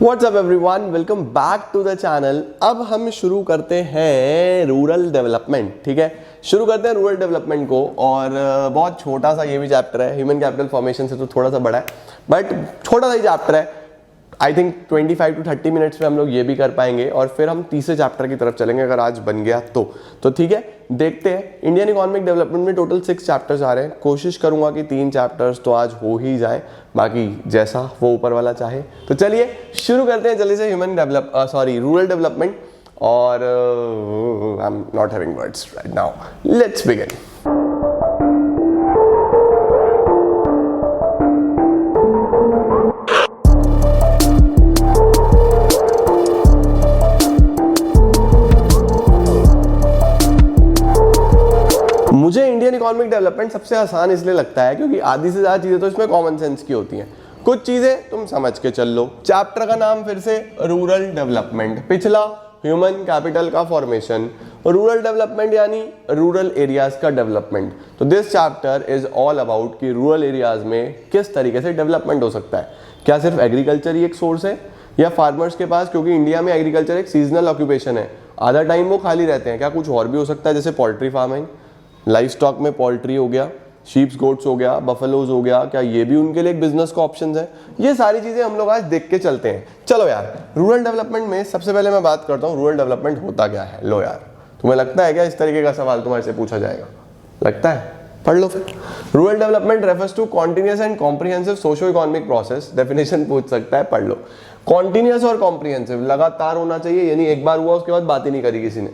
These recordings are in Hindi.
WhatsApp everyone, welcome back to the channel. अब हम शुरू करते हैं रूरल डेवलपमेंट। ठीक है, शुरू करते हैं रूरल डेवलपमेंट को। और बहुत छोटा सा ये भी चैप्टर है, ह्यूमन कैपिटल फॉर्मेशन से तो थोड़ा सा बड़ा है, बट छोटा सा ही चैप्टर है। आई थिंक 25 to 30 मिनट्स में हम लोग ये भी कर पाएंगे और फिर हम तीसरे चैप्टर की तरफ चलेंगे अगर आज बन गया तो ठीक है, देखते हैं। इंडियन इकोनॉमिक डेवलपमेंट में टोटल 6 चैप्टर्स आ रहे हैं। कोशिश करूंगा कि 3 चैप्टर्स तो आज हो ही जाए, बाकी जैसा वो ऊपर वाला चाहे। तो चलिए शुरू करते हैं जल्दी से रूरल डेवलपमेंट। और I am not having words right now, let's begin. मुझे इंडियन इकोनॉमिक डेवलपमेंट सबसे आसान इसलिए लगता है क्योंकि आधी से ज्यादा चीजें तो इसमें कॉमन सेंस की होती हैं। कुछ चीजें तुम समझ के चल लो। चैप्टर का नाम फिर से रूरल डेवलपमेंट, पिछला ह्यूमन कैपिटल का फॉर्मेशन, रूरल डेवलपमेंट यानी रूरल एरियाज का डेवलपमेंट। तो this chapter is all about कि रूरल एरियाज में किस तरीके से डेवलपमेंट हो सकता है। क्या सिर्फ एग्रीकल्चर ही एक सोर्स है या फार्मर्स के पास, क्योंकि इंडिया में एग्रीकल्चर एक सीजनल ऑक्यूपेशन है, आधा टाइम वो खाली रहते हैं, क्या कुछ और भी हो सकता है जैसे पोल्ट्री फार्मिंग, लाइफ स्टॉक में पोल्ट्री हो गया, शीप्स गोट्स हो गया, बफेलोज हो गया, क्या ये भी उनके लिए एक बिजनेस का ऑप्शन है? ये सारी चीजें हम लोग आज देख के चलते हैं। चलो यार, रूरल डेवलपमेंट में सबसे पहले मैं बात करता हूँ रूरल डेवलपमेंट होता क्या है। लो यार, तुम्हें लगता है क्या इस तरीके का सवाल तुम्हारे से पूछा जाएगा? लगता है? पढ़ लो फिर। Rural development refers to continuous and comprehensive socio economic process. Definition पूछ सकता है, पढ़ लो। कॉन्टिन्यूअस और कॉम्प्रिहेंसिव, लगातार होना चाहिए, यानी एक बार हुआ उसके बाद बात ही नहीं करी किसी ने।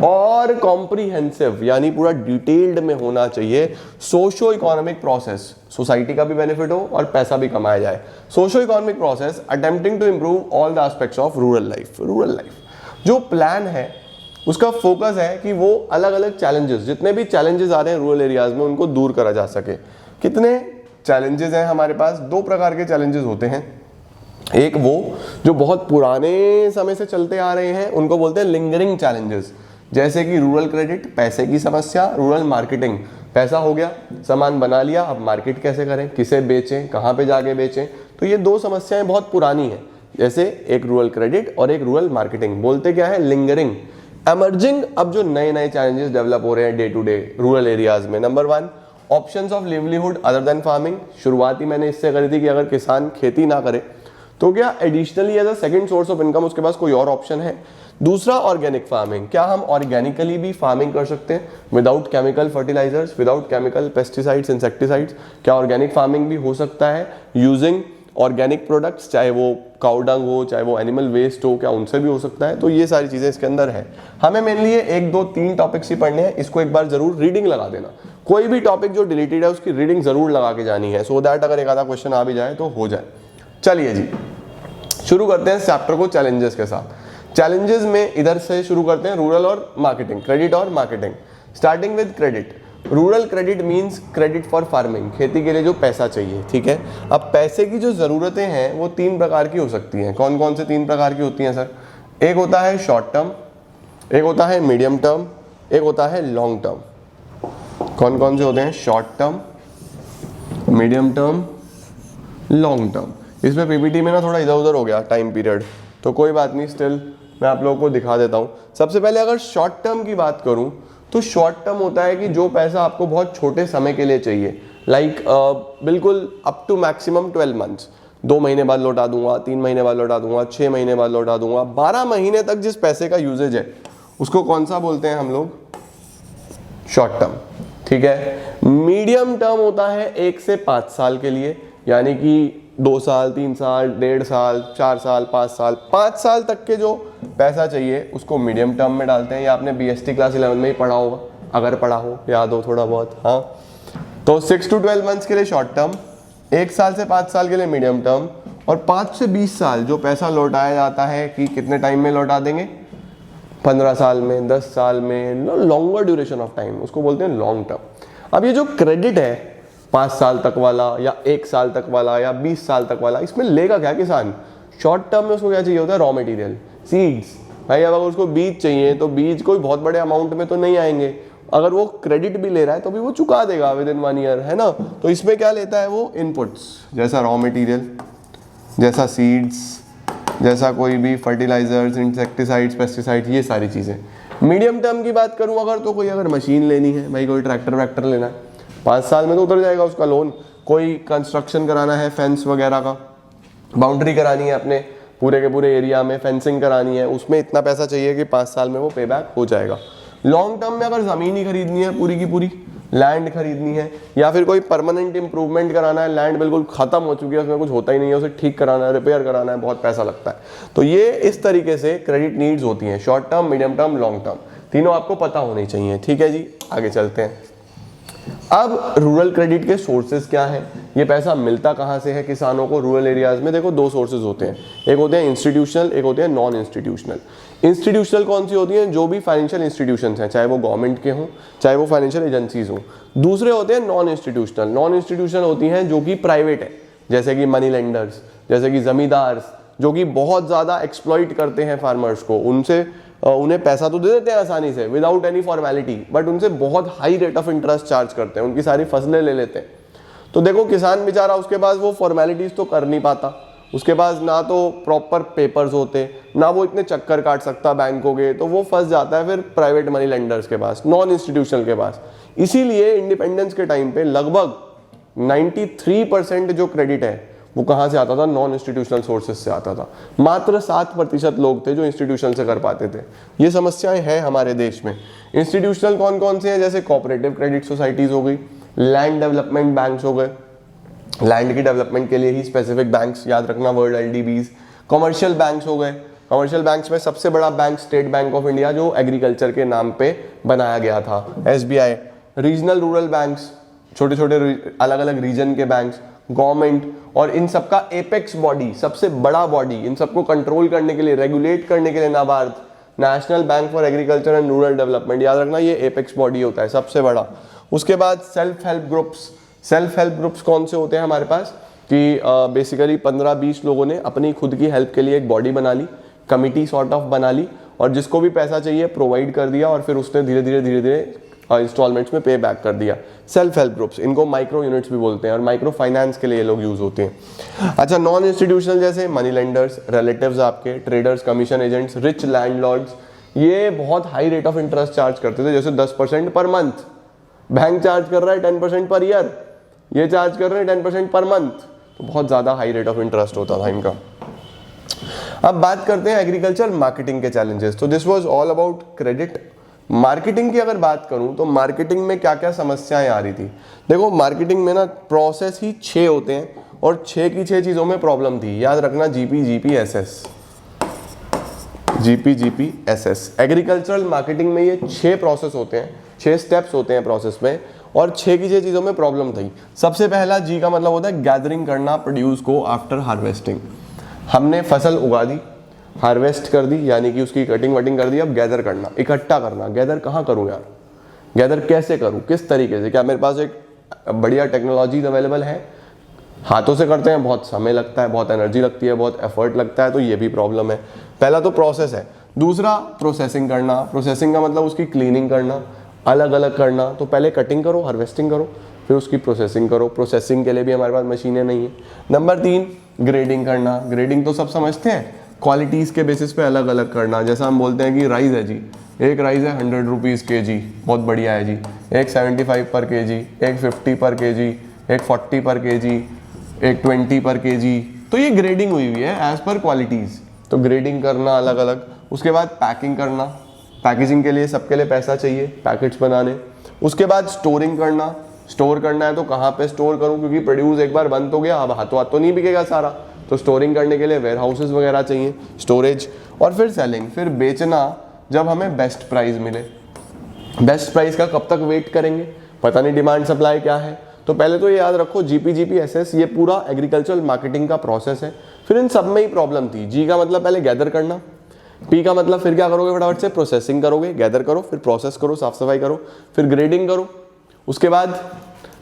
और कॉम्प्रिहेंसिव यानी पूरा डिटेल्ड में होना चाहिए। सोशो इकोनॉमिक प्रोसेस, सोसाइटी का भी बेनिफिट हो और पैसा भी कमाया जाए। Socio economic process attempting to improve all the aspects of rural life. Rural life जो प्लान है उसका फोकस है कि वो अलग अलग चैलेंजेस, जितने भी चैलेंजेस आ रहे हैं रूरल एरियाज में, उनको दूर करा जा सके। कितने चैलेंजेस हैं हमारे पास? 2 प्रकार के चैलेंजेस होते हैं। एक वो जो बहुत पुराने समय से चलते आ रहे हैं, उनको बोलते हैं लिंगरिंग चैलेंजेस, जैसे कि रूरल क्रेडिट, पैसे की समस्या, रूरल मार्केटिंग। पैसा हो गया, सामान बना लिया, अब मार्केट कैसे करें, किसे बेचें, कहाँ पे जाके बेचें। तो ये 2 समस्याएं बहुत पुरानी हैं, जैसे एक रूरल क्रेडिट और एक रूरल मार्केटिंग। बोलते क्या है? लिंगरिंग। एमर्जिंग, अब जो नए नए चैलेंजेस डेवलप हो रहे हैं day to day rural areas में। Number 1, options of livelihood other than farming. शुरुआती मैंने इससे करी थी कि अगर किसान खेती ना करे तो क्या additionally as a second source of income उसके पास कोई और ऑप्शन है? दूसरा, ऑर्गेनिक फार्मिंग। क्या हम ऑर्गेनिकली भी फार्मिंग कर सकते हैं without chemical fertilisers, without chemical pesticides, insecticides? क्या ऑर्गेनिक फार्मिंग भी हो सकता है यूजिंग ऑर्गेनिक प्रोडक्ट्स, चाहे वो काउ डंग हो, चाहे वो एनिमल वेस्ट हो, क्या उनसे भी हो सकता है? तो ये सारी चीजें इसके अंदर है। हमें मेनली ये 1, 2, 3 टॉपिक्स ही पढ़ने हैं। इसको एक बार जरूर रीडिंग लगा देना। कोई भी टॉपिक जो डिलीटेड है उसकी रीडिंग जरूर लगा के जानी है, सो दैट अगर एक आधा क्वेश्चन आ भी जाए तो हो जाए। चलिए जी, शुरू करते हैं चैप्टर को चैलेंजेस के साथ। चैलेंजेस में इधर से शुरू करते हैं, रूरल और मार्केटिंग, क्रेडिट और marketing. Starting with credit. Rural credit means credit for farming, खेती के लिए जो पैसा चाहिए। ठीक है, अब पैसे की जो जरूरतें हैं वो 3 प्रकार की हो सकती हैं। कौन कौन से 3 प्रकार की होती हैं सर? एक होता है शॉर्ट टर्म, एक होता है मीडियम टर्म, एक होता है लॉन्ग टर्म। कौन कौन से होते हैं? Short term, medium term, long term. इसमें पीपीटी में ना थोड़ा इधर उधर हो गया टाइम पीरियड, तो कोई बात नहीं, स्टिल मैं आप लोगों को दिखा देता हूँ। सबसे पहले अगर शॉर्ट टर्म की बात करूँ तो शॉर्ट टर्म होता है कि जो पैसा आपको बहुत छोटे समय के लिए चाहिए, लाइक बिल्कुल अप टू मैक्सिमम 12 मंथ्स। 2 महीने बाद लौटा दूंगा, 3 महीने बाद लौटा दूंगा, 6 महीने बाद लौटा दूंगा, 12 महीने तक जिस पैसे का यूजेज है उसको कौन सा बोलते हैं हम लोग? Short term. ठीक है, मीडियम टर्म होता है 1 से 5 साल के लिए, यानी कि 2 साल, 3 साल, 1.5 साल, 4 साल, 5 साल, 5 साल तक के जो पैसा चाहिए उसको मीडियम टर्म में डालते हैं। या आपने बीएसटी क्लास 11 में ही पढ़ा होगा, अगर पढ़ा हो, याद हो थोड़ा बहुत। हाँ, तो 6 to 12 मंथ्स के लिए शॉर्ट टर्म, 1 साल से 5 साल के लिए मीडियम टर्म, और 5 से 20 साल जो पैसा लौटाया जाता है कि कितने टाइम में लौटा देंगे? 15 साल में, 10 साल में, लॉन्गर ड्यूरेशन ऑफ टाइम, उसको बोलते हैं लॉन्ग टर्म। अब ये जो क्रेडिट है 5 साल तक वाला या 1 साल तक वाला या 20 साल तक वाला, इसमें लेगा क्या किसान? शॉर्ट टर्म में उसको क्या चाहिए होता है? Raw material, seeds. भाई अब अगर उसको बीज चाहिए तो बीज कोई बहुत बड़े अमाउंट में तो नहीं आएंगे, अगर वो क्रेडिट भी ले रहा है तो भी वो चुका देगा विद इन 1 ईयर, है ना। तो इसमें क्या लेता है वो? इनपुट्स, जैसा रॉ मटेरियल, जैसा सीड्स, जैसा कोई भी फर्टिलाइजर्स, इंसेक्टिसाइड्स, पेस्टिसाइड्स, ये सारी चीज़ें। मीडियम टर्म की बात करूँ अगर, तो कोई अगर मशीन लेनी है भाई, कोई ट्रैक्टर वैक्टर लेना है, 5 साल में तो उतर जाएगा उसका लोन। कोई कंस्ट्रक्शन कराना है, फेंस वगैरह का, बाउंड्री करानी है अपने पूरे के पूरे एरिया में, फेंसिंग करानी है, उसमें इतना पैसा चाहिए कि 5 साल में वो पे बैक हो जाएगा। लॉन्ग टर्म में अगर ज़मीन ही खरीदनी है, पूरी की पूरी लैंड खरीदनी है, या फिर कोई परमानेंट इंप्रूवमेंट कराना है, लैंड बिल्कुल खत्म हो चुकी है, उसमें कुछ होता ही नहीं है, उसे ठीक कराना है, रिपेयर कराना है, बहुत पैसा लगता है। तो ये इस तरीके से क्रेडिट नीड्स होती हैं, short term, medium term, long term, तीनों आपको पता होनी चाहिए। ठीक है जी, आगे चलते हैं। अब रूरल क्रेडिट के सोर्सेज क्या हैं, ये पैसा मिलता कहाँ से है किसानों को रूरल एरियाज में? देखो 2 सोर्सेज होते हैं, एक होते हैं इंस्टीट्यूशनल, एक होते हैं नॉन इंस्टीट्यूशनल। इंस्टीट्यूशनल कौन सी होती हैं? जो भी फाइनेंशियल इंस्टीट्यूशंस हैं, चाहे वो गवर्नमेंट के हों, चाहे वो फाइनेंशियल एजेंसीज हों। दूसरे होते हैं नॉन इंस्टीट्यूशनल। नॉन इंस्टीट्यूशनल होती हैं जो कि प्राइवेट है, जैसे कि मनी लेंडर्स, जैसे कि जमींदार, जो कि बहुत ज़्यादा एक्सप्लॉइट करते हैं फार्मर्स को। उन्हें पैसा तो दे देते हैं आसानी से विदाउट एनी फॉर्मेलिटी, बट उनसे बहुत high rate of interest charge करते हैं, उनकी सारी फसलें ले लेते हैं। तो देखो किसान बेचारा, उसके पास वो फॉर्मेलिटीज़ तो कर नहीं पाता, उसके पास ना तो प्रॉपर पेपर्स होते, ना वो इतने चक्कर काट सकता बैंकों के, तो वो फंस जाता है फिर प्राइवेट मनी लेंडर्स के पास, नॉन इंस्टीट्यूशनल के पास। इसीलिए इंडिपेंडेंस के टाइम पे लगभग 93% जो क्रेडिट है वो कहाँ से आता था? नॉन इंस्टीट्यूशनल सोर्सेज से आता था। मात्र 7% लोग थे जो इंस्टीट्यूशनल से कर पाते थे। ये समस्याएं हैं हमारे देश में। इंस्टीट्यूशनल कौन कौन से हैं? जैसे कोऑपरेटिव क्रेडिट सोसाइटीज हो गई, लैंड डेवलपमेंट बैंक्स हो गए, लैंड की डेवलपमेंट के लिए ही स्पेसिफिक बैंक्स, याद रखना वर्ड LDBs। कमर्शियल बैंक्स हो गए, कमर्शियल बैंक्स में सबसे बड़ा bank state bank of India, जो एग्रीकल्चर के नाम पे बनाया गया था, SBI। रीजनल रूरल बैंक्स, छोटे छोटे अलग अलग रीजन के बैंक्स, गवर्नमेंट, और इन सबका एपेक्स बॉडी, सबसे बड़ा बॉडी, इन सबको कंट्रोल करने के लिए, रेगुलेट करने के लिए NABARD, national bank for agriculture and rural development, याद रखना ये एपेक्स बॉडी होता है सबसे बड़ा। उसके बाद self help groups. Self help groups कौन से होते हैं हमारे पास? कि बेसिकली 15-20 लोगों ने अपनी खुद की हेल्प के लिए एक बॉडी बना ली, कमिटी सॉर्ट ऑफ बना ली, और जिसको भी पैसा चाहिए प्रोवाइड कर दिया, और फिर उसने धीरे धीरे इंस्टॉलमेंट्स में पे बैक कर दिया। सेल्फ हेल्प ग्रुप्स, इनको माइक्रो यूनिट्स भी बोलते हैं, और माइक्रो फाइनेंस के लिए ये लोग यूज होते हैं। अच्छा, नॉन इंस्टीट्यूशनल जैसे मनी लेंडर्स, रिलेटिव्स आपके, traders, commission agents, rich landlords, ये बहुत high rate of interest charge करते थे, जैसे 10% पर मंथ। बैंक चार्ज कर रहा है 10% पर ईयर, ये चार्ज कर रहे हैं 10% पर मंथ, तो बहुत ज़्यादा हाई रेट ऑफ इंटरेस्ट होता था इनका। अब बात करते हैं एग्रीकल्चर मार्केटिंग के चैलेंजेस। तो this was all about credit. Marketing की अगर बात करूं तो मार्केटिंग में क्या क्या समस्याएं आ रही थी? देखो मार्केटिंग में ना प्रोसेस ही 6 होते हैं, और 6 की 6 चीज़ों में प्रॉब्लम थी, याद रखना। GPGPSS, GPGPSS। एग्रीकल्चरल मार्केटिंग में ये 6 प्रोसेस होते हैं, 6 स्टेप्स होते हैं प्रोसेस में, और 6 की 6 चीज़ों में प्रॉब्लम थी। सबसे पहला G का मतलब होता है गैदरिंग करना प्रोड्यूस को आफ्टर हार्वेस्टिंग। हमने फसल उगा दी, हार्वेस्ट कर दी, यानी कि उसकी कटिंग वटिंग कर दी, अब गैदर करना, इकट्ठा करना। गैदर कहाँ करूँ यार? गैदर कैसे करूँ, किस तरीके से? क्या मेरे पास एक बढ़िया टेक्नोलॉजीज अवेलेबल है? हाथों से करते हैं, बहुत समय लगता है, बहुत एनर्जी लगती है, बहुत एफर्ट लगता है, तो ये भी प्रॉब्लम है। पहला तो प्रोसेस है। दूसरा प्रोसेसिंग करना। प्रोसेसिंग का मतलब उसकी क्लीनिंग करना, अलग अलग करना। तो पहले कटिंग करो, हार्वेस्टिंग करो, फिर उसकी प्रोसेसिंग करो। प्रोसेसिंग के लिए भी हमारे पास मशीनें नहीं है। नंबर 3 ग्रेडिंग करना। ग्रेडिंग तो सब समझते हैं, क्वालिटीज़ के बेसिस पे अलग अलग करना। जैसा हम बोलते हैं कि राइस है जी, एक राइस है 100 रुपीज़ kg, बहुत बढ़िया है जी, एक 75 पर kg, एक 50 पर kg, एक 40 पर kg, एक 20 पर kg। तो ये ग्रेडिंग हुई है एज पर क्वालिटीज़। तो ग्रेडिंग करना अलग अलग। उसके बाद पैकिंग करना, पैकेजिंग के लिए सबके लिए पैसा चाहिए, पैकेट्स बनाने। उसके बाद स्टोरिंग करना। स्टोर करना है तो कहाँ पे स्टोर करूँ, क्योंकि प्रोड्यूस एक बार बंद हो गया, अब हाथों हाथ तो नहीं बिकेगा सारा, तो स्टोरिंग करने के लिए वेयर हाउसेज वगैरह चाहिए, स्टोरेज। और फिर सेलिंग, फिर बेचना जब हमें बेस्ट प्राइस मिले। बेस्ट प्राइस का कब तक वेट करेंगे, पता नहीं डिमांड सप्लाई क्या है। तो पहले तो ये याद रखो GPGPSS ये पूरा एग्रीकल्चरल मार्केटिंग का प्रोसेस है। फिर इन सब में ही प्रॉब्लम थी। G का मतलब पहले गैदर करना, P का मतलब फिर क्या करोगे, फटाफट से प्रोसेसिंग करोगे, गैदर करो, फिर प्रोसेस करो, साफ सफाई करो, फिर ग्रेडिंग करो। उसके बाद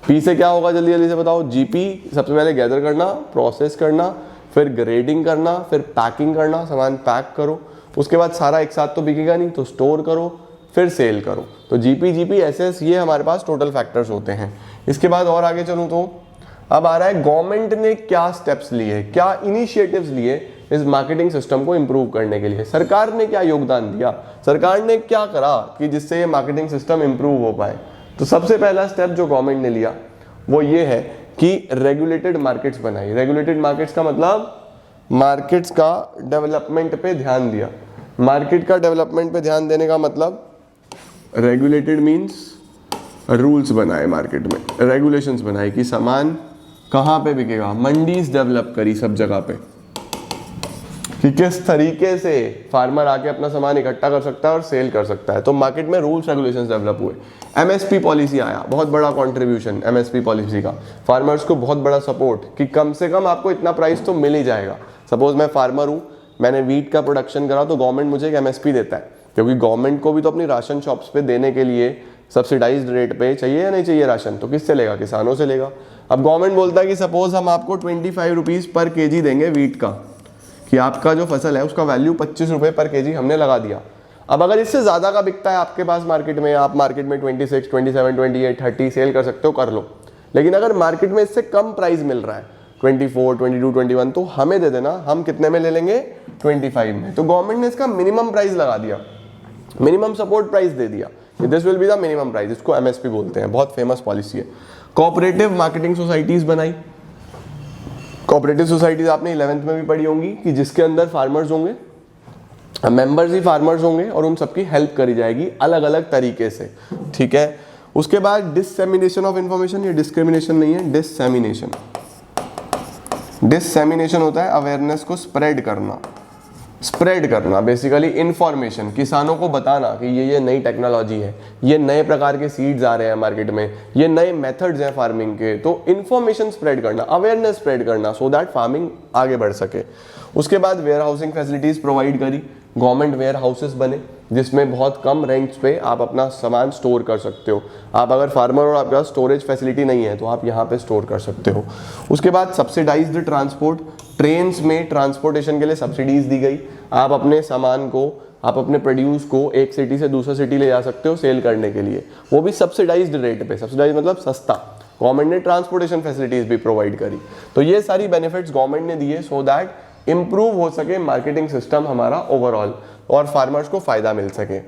P से क्या होगा, जल्दी जल्दी से बताओ। GP सबसे पहले गैदर करना, प्रोसेस करना, फिर ग्रेडिंग करना, फिर पैकिंग करना, सामान पैक करो। उसके बाद सारा एक साथ तो बिकेगा नहीं, तो स्टोर करो, फिर सेल करो। तो GPGPSS ये हमारे पास टोटल फैक्टर्स होते हैं। इसके बाद और आगे चलूँ तो अब आ रहा है गवर्नमेंट ने क्या स्टेप्स लिए, क्या इनिशिएटिव्स लिए इस मार्केटिंग सिस्टम को इम्प्रूव करने के लिए। सरकार ने क्या योगदान दिया, सरकार ने क्या करा कि जिससे ये मार्केटिंग सिस्टम इम्प्रूव हो पाए। तो सबसे पहला स्टेप जो गवर्नमेंट ने लिया वो ये है कि रेगुलेटेड मार्केट्स बनाई। रेगुलेटेड मार्केट्स का मतलब मार्केट्स का डेवलपमेंट पे ध्यान दिया। मार्केट का डेवलपमेंट पे ध्यान देने का मतलब रेगुलेटेड मीन्स रूल्स बनाए, मार्केट में रेगुलेशंस बनाए कि सामान कहाँ पे बिकेगा। मंडीज डेवलप करी सब जगह पे कि किस तरीके से फार्मर आके अपना सामान इकट्ठा कर सकता है और सेल कर सकता है। तो मार्केट में रूल्स रेगुलेशंस डेवलप हुए। एमएसपी पॉलिसी आया, बहुत बड़ा कंट्रीब्यूशन एमएसपी पॉलिसी का, फार्मर्स को बहुत बड़ा सपोर्ट कि कम से कम आपको इतना प्राइस तो मिल ही जाएगा। सपोज मैं फार्मर हूँ, मैंने वीट का प्रोडक्शन करा तो गवर्नमेंट मुझे एक एमएसपी देता है, क्योंकि गवर्नमेंट को भी तो अपनी राशन शॉप्स पे देने के लिए सब्सिडाइज्ड रेट पे चाहिए या नहीं चाहिए राशन, तो किससे लेगा, किसानों से लेगा। अब गवर्नमेंट बोलता है कि सपोज हम आपको 25 रुपीज़ पर केजी देंगे वीट का, कि आपका जो फसल है उसका वैल्यू 25 रुपये पर केजी हमने लगा दिया। अब अगर इससे ज़्यादा का बिकता है आपके पास मार्केट में, आप मार्केट में 26, 27, 28, 30 सेल कर सकते हो, कर लो। लेकिन अगर मार्केट में इससे कम प्राइस मिल रहा है 24, 22, 21, तो हमें दे देना, हम कितने में ले लेंगे, 25 में। तो गवर्नमेंट ने इसका मिनिमम प्राइस लगा दिया, मिनिमम सपोर्ट प्राइस दे दिया, this will be the minimum price. इसको एमएसपी बोलते हैं, बहुत फेमस पॉलिसी है। कोऑपरेटिव मार्केटिंग सोसाइटीज बनाई। कोऑपरेटिव सोसाइटीज आपने 11th में भी पढ़ी होंगी कि जिसके अंदर फार्मर्स होंगे, मेंबर्स ही फार्मर्स होंगे और उन सबकी हेल्प करी जाएगी अलग अलग तरीके से, ठीक है। उसके बाद डिससेमिनेशन ऑफ इंफॉर्मेशन, ये डिस्क्रिमिनेशन नहीं है, डिससेमिनेशन। डिससेमिनेशन होता है अवेयरनेस को स्प्रेड करना, स्प्रेड करना बेसिकली इंफॉर्मेशन, किसानों को बताना कि ये नई टेक्नोलॉजी है, ये नए प्रकार के सीड्स आ रहे हैं मार्केट में, ये नए मेथड्स हैं फार्मिंग के। तो इंफॉर्मेशन स्प्रेड करना, अवेयरनेस स्प्रेड करना, सो दैट फार्मिंग आगे बढ़ सके। उसके बाद वेयर हाउसिंग फैसिलिटीज प्रोवाइड करी, गवर्नमेंट वेयर हाउसेस बने जिसमें बहुत कम रेंट्स पे आप अपना सामान स्टोर कर सकते हो। आप अगर फार्मर और आपके पास स्टोरेज फैसिलिटी नहीं है तो आप यहाँ पे स्टोर कर सकते हो। उसके बाद सब्सिडाइज्ड ट्रांसपोर्ट, ट्रेन्स में ट्रांसपोर्टेशन के लिए सब्सिडीज दी गई। आप अपने सामान को, आप अपने प्रोड्यूस को एक सिटी से दूसरा सिटी ले जा सकते हो सेल करने के लिए, वो भी सब्सिडाइज्ड रेट पे। सब्सिडाइज मतलब सस्ता। गवर्नमेंट ने ट्रांसपोर्टेशन फैसिलिटीज भी प्रोवाइड करी। तो ये सारी बेनिफिट्स गवर्नमेंट ने दिए सो दैट इंप्रूव हो सके मार्केटिंग सिस्टम हमारा ओवरऑल और फार्मर्स को फायदा मिल सके।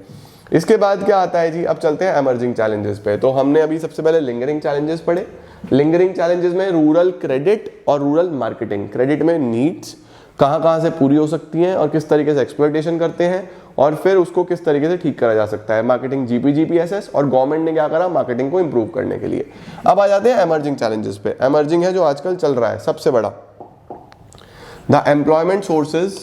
इसके बाद क्या आता है जी, अब चलते हैं एमर्जिंग चैलेंजेस पे। तो हमने अभी सबसे पहले लिंगरिंग चैलेंजेस पढ़े। लिंगरिंग चैलेंजेस में रूरल क्रेडिट और रूरल मार्केटिंग। क्रेडिट में नीड्स कहाँ से पूरी हो सकती हैं और किस तरीके से एक्सप्लॉयटेशन करते हैं और फिर उसको किस तरीके से ठीक करा जा सकता है। मार्केटिंग GPGPSS, और गवर्नमेंट ने क्या करा मार्केटिंग को इंप्रूव करने के लिए। अब आ जाते हैं एमर्जिंग चैलेंजेस पे। एमर्जिंग है जो आजकल चल रहा है सबसे बड़ा, the employment sources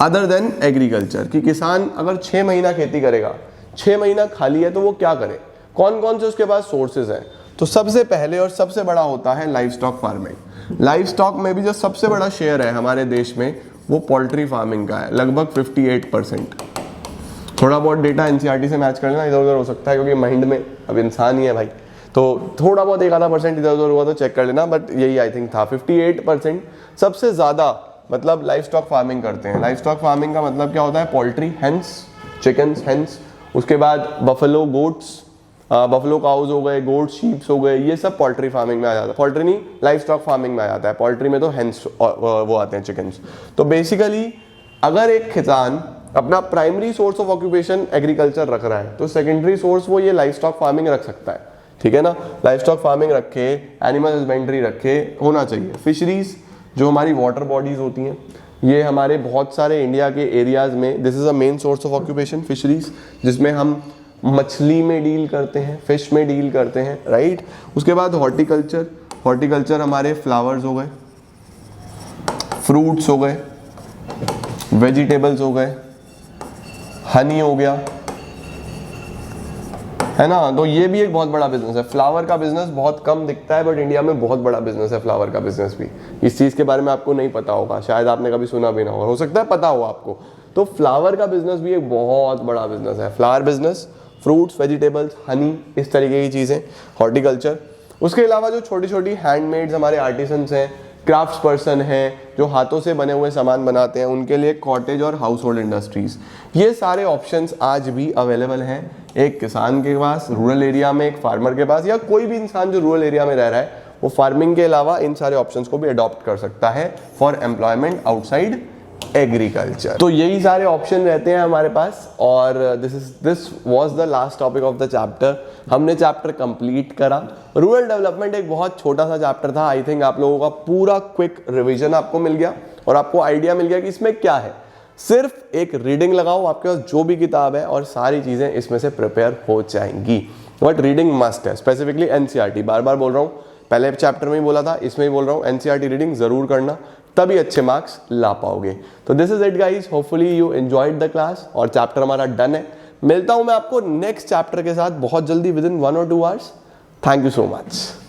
other than agriculture. कि किसान अगर 6 महीना खेती करेगा, 6 महीना खाली है तो वो क्या करे, कौन कौन से उसके पास सोर्सेज हैं। तो सबसे पहले और सबसे बड़ा होता है live stock farming. Live stock में भी जो सबसे बड़ा शेयर है हमारे देश में वो पोल्ट्री फार्मिंग का है, लगभग 58%। थोड़ा बहुत डेटा NCERT से मैच कर लेना, इधर उधर हो सकता है क्योंकि माइंड में अब इंसान ही है भाई, तो थोड़ा बहुत एक आधा % इधर उधर हुआ तो चेक कर लेना, बट यही आई थिंक था 58% सबसे ज़्यादा मतलब लाइव स्टॉक फार्मिंग करते हैं। लाइव स्टॉक फार्मिंग का मतलब क्या होता है, पोल्ट्री, हेंस, चिकन्स, हेंस, उसके बाद बफलो, गोट्स, बफलो काउज हो गए, गोट शीप्स हो गए, ये सब पोल्ट्री फार्मिंग में आ जाता है। पोल्ट्री नहीं, लाइव स्टॉक फार्मिंग में आ जाता है। पोल्ट्री में तो हेंस वो आते हैं, चिकन्स। तो बेसिकली अगर एक किसान अपना primary source of occupation agriculture रख रहा है तो सेकेंडरी सोर्स वो ये लाइव स्टॉक फार्मिंग रख सकता है, ठीक है ना। लाइव स्टॉक फार्मिंग रखे, एनिमल हस्बेंड्री रखे, होना चाहिए। फिशरीज जो हमारी वाटर बॉडीज होती हैं, ये हमारे बहुत सारे इंडिया के एरियाज में this is a main source of occupation, fisheries, जिसमें हम मछली में डील करते हैं, फिश में डील करते हैं, राइट। उसके बाद हॉर्टिकल्चर। हॉर्टिकल्चर हमारे फ्लावर्स हो गए, फ्रूट्स हो गए, वेजिटेबल्स हो गए, हनी हो गया, है ना। तो ये भी एक बहुत बड़ा बिजनेस है। फ्लावर का बिजनेस बहुत कम दिखता है बट इंडिया में बहुत बड़ा बिजनेस है फ्लावर का बिजनेस भी। इस चीज़ के बारे में आपको नहीं पता होगा, शायद आपने कभी सुना भी ना हो सकता है पता हो आपको। तो फ्लावर का बिजनेस भी एक बहुत बड़ा बिजनेस है। Flower business, fruits, vegetables, Honey, इस तरीके की चीज़ें, हॉर्टिकल्चर। उसके अलावा जो छोटी छोटी हैंडमेड्स हमारे आर्टिसंस हैं, क्राफ्ट्स पर्सन हैं, जो हाथों से बने हुए सामान बनाते हैं, उनके लिए कॉटेज और हाउस होल्ड इंडस्ट्रीज़, ये सारे ऑप्शंस आज भी अवेलेबल हैं एक किसान के पास रूरल एरिया में, एक फार्मर के पास, या कोई भी इंसान जो रूरल एरिया में रह रहा है वो फार्मिंग के अलावा इन सारे ऑप्शंस को भी अडॉप्ट कर सकता है फॉर एम्प्लॉयमेंट आउटसाइड एग्रीकल्चर। तो यही सारे ऑप्शन रहते हैं हमारे पास और this was the last topic of the chapter. हमने चैप्टर कंप्लीट करा। रूरल डेवलपमेंट एक बहुत छोटा सा चैप्टर था। आई थिंक आप लोगों का पूरा क्विक रिवीजन आपको मिल गया और आपको आइडिया मिल गया कि इसमें क्या है। सिर्फ एक रीडिंग लगाओ, आपके पास जो भी किताब है और सारी चीजें इसमें से प्रिपेयर हो जाएंगी। बट रीडिंग मस्ट है, स्पेसिफिकली एनसीईआरटी। बार बार बोल रहा हूँ, पहले चैप्टर में ही बोला था, इसमें ही बोल रहा हूँ, एनसीईआरटी रीडिंग जरूर करना, तभी अच्छे मार्क्स ला पाओगे। तो this is it guys, hopefully you enjoyed the class और चैप्टर हमारा डन है। मिलता हूं मैं आपको नेक्स्ट चैप्टर के साथ बहुत जल्दी, with in 1 or 2 hours. Thank you so much.